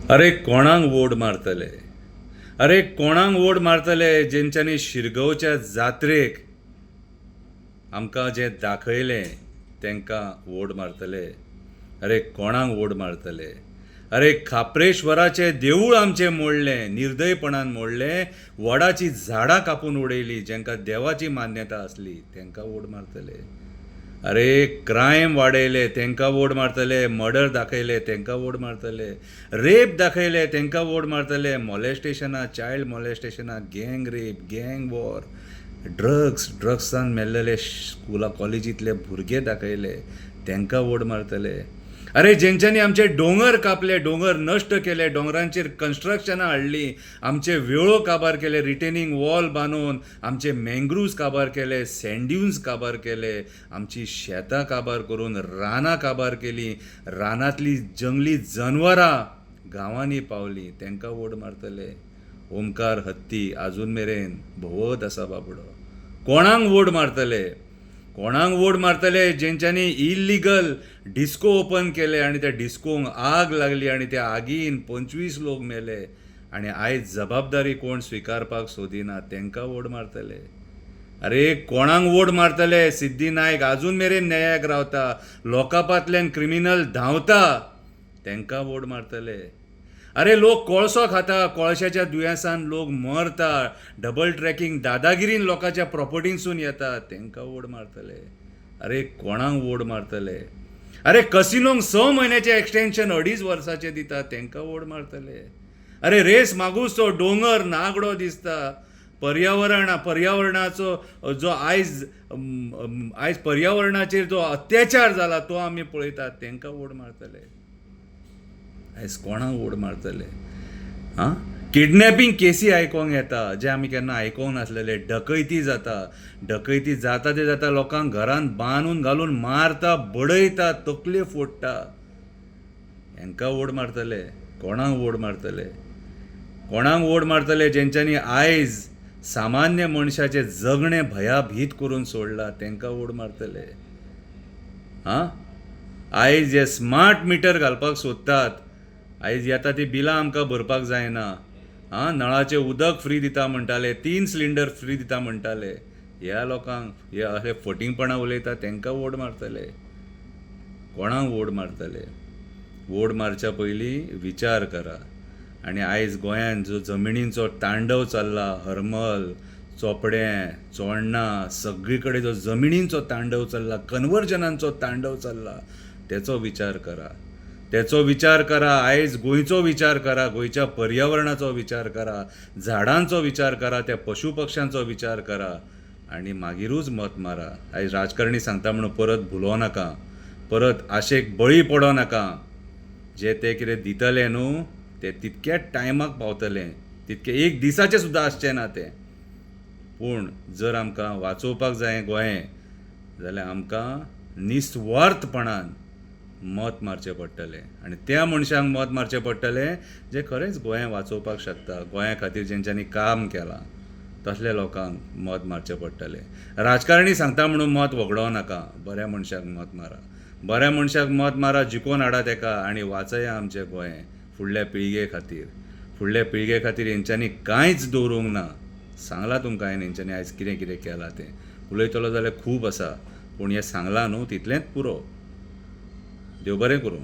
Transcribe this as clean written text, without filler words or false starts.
अरे कोणाक वोट मारतले. अरे कोणाक वोट मारतले जेंच्यांनी शिरगांवच्या जात्रेक आमकां जें दाखयलें तांकां वोट मारतले. अरे कोणाक वोट मारतले. अरे खापरेश्वराचें देवूळ आमचें मोडलें, निर्दयपणान मोडलें, वडाची झाडां कापून उडयलीं जेंकां देवाची मान्यता आसली तांकां वोट मारतले. अरे क्रायम वाडयले तांकां वोट मारतले, मर्डर दाखयले तांकां वोट मारतले, रेप दाखयले तांकां वोट मारतले, मॉलेस्टेशनां, चायल्ड मॉलेस्टेशनां, गँग रेप, गँग वॉर, ड्रग्सान मेल्लेले कॉलेजींतले भुरगे दाखयले तांकां वोट मारतले. अरे जेंच्यांनी आमचे दोंगर कापले, दोंगर नश्ट केले, दोंगरांचेर कन्स्ट्रक्शनां हाडलीं, आमचे वेळो काबार केले, रिटेनिंग वॉल बांदून आमचे मँग्रुव्ज काबार केले, सँड्यून्स काबार केले, आमची शेतां काबार करून रानां काबार केलीं, रानांतलीं जंगली जनवरां गांवांनी पावलीं तांकां वोट मारतले. ओमकार हत्ती आजून मेरेन भोवत आसा बाबडो. कोणाक वोट मारतले. कोणाक वोट मारतले जेंच्यांनी इल्लिगल डिस्को ओपन केले आनी त्या डिस्कोंक आग लागली आनी त्या आगीन 25 लोक मेले आनी आयज जबाबदारी कोण स्विकारपाक सोदिना तांकां वोट मारतले. अरे कोणाक वोट मारतले. सिद्धी नायक आजून मेरेन न्यायाक रावता, लोकांपांतल्यान क्रिमिनल धांवता तांकां वोट मारतले. अरे लोक कोळसो खाता, कोळशाच्या दुयेंसान लोक मरता, डबल ट्रॅकिंग दादागिरीन लोकांच्या प्रॉपर्टींसून येता तांकां वोट मारतले. अरे कोणाक वोट मारतले. अरे कसिनोंक 6 म्हयन्याचें एक्सटेंशन 2.5 वर्साचें दिता तांकां वोट मारतले. अरे रेस मागूच तो दोंगर नागडो दिसता, पर्यावरणाचो जो आयज पर्यावरणाचेर जो अत्याचार जाला तो आमी पळयतात तांकां वोट मारतले. आयज कोणाक वोट मारतले. किडनॅपिंग केसी आयकोंक येता जे आमी केन्ना आयकोंक नासलेले. डकैती जाता ते जाता लोकांक घरांत बांदून घालून मारता, बडयता, तकले फोडटा. हांकां वोट मारतले. कोणाक वोट मारतले. कोणाक वोट मारतले जेंच्यांनी आयज सामान्य मनशाचें जगणें भयाभीत करून सोडलां तांकां वोट मारतले. आयज जे स्मार्ट मिटर घालपाक सोदतात, आयज येता ती बिलां आमकां भरपाक जायना. नळाचें उदक फ्री दिता म्हणटाले, 3 सिलिंडर फ्री दिता म्हणटाले. ह्या लोकांक हे अशें फटिंगपणां उलयता तांकां वोट मारतले. कोणाक वोट मारतले. वोट मारच्या पयलीं विचार करा. आनी आयज गोंयांत जो जमिनींचो तांडव चल्ला, हरमल, चोपडें, चोडणा, सगळी कडेन जो जमिनींचो तांडव चल्ला, कन्वर्जनांचो तांडव चल्ला, तेचो विचार करा. तेचो विचार करा. आयज गोंयचो विचार करा, गोंयच्या पर्यावरणाचो विचार करा, झाडांचो विचार करा, त्या पशु पक्ष्यांचो विचार करा आनी मागीरूच मत मारा. आयज राजकारणी सांगता म्हणून परत भुलो नाका, परत आशेक बळी पडो नाका. जे ते कितें दितले न्हू ते तितक्याच टायमाक पावतलें, तितकें एक दिसाचें सुद्दां आसचें ना तें. पूण जर आमकां वाचोवपाक जाय गोंय जाल्यार आमकां निस्वार्थपणान मत मारचें पडटलें. आनी त्या मनशांक मत मारचें पडटलें जे खरेंच गोंय वाचोवपाक शकता, गोंया खातीर जेंच्यांनी काम केलां तसल्या लोकांक मत मारचें पडटलें. राजकारणी सांगता म्हणून मत वगडो नाका. बऱ्या मनशाक मत मारा. बऱ्या मनशाक मत मारा, जिखून हाडा तेका आनी वाचया आमचें गोंय फुडल्या पिळगे खातीर. फुडल्या पिळगे खातीर हेंच्यांनी कांयच दवरूंक ना. सांगलां तुमकां हांवें हेंच्यांनी आयज कितें कितें केलां तें. उलयतलो जाल्यार खूब आसा, पूण हें सांगलां न्हू तितलेंच पुरो. देव बरें करूं.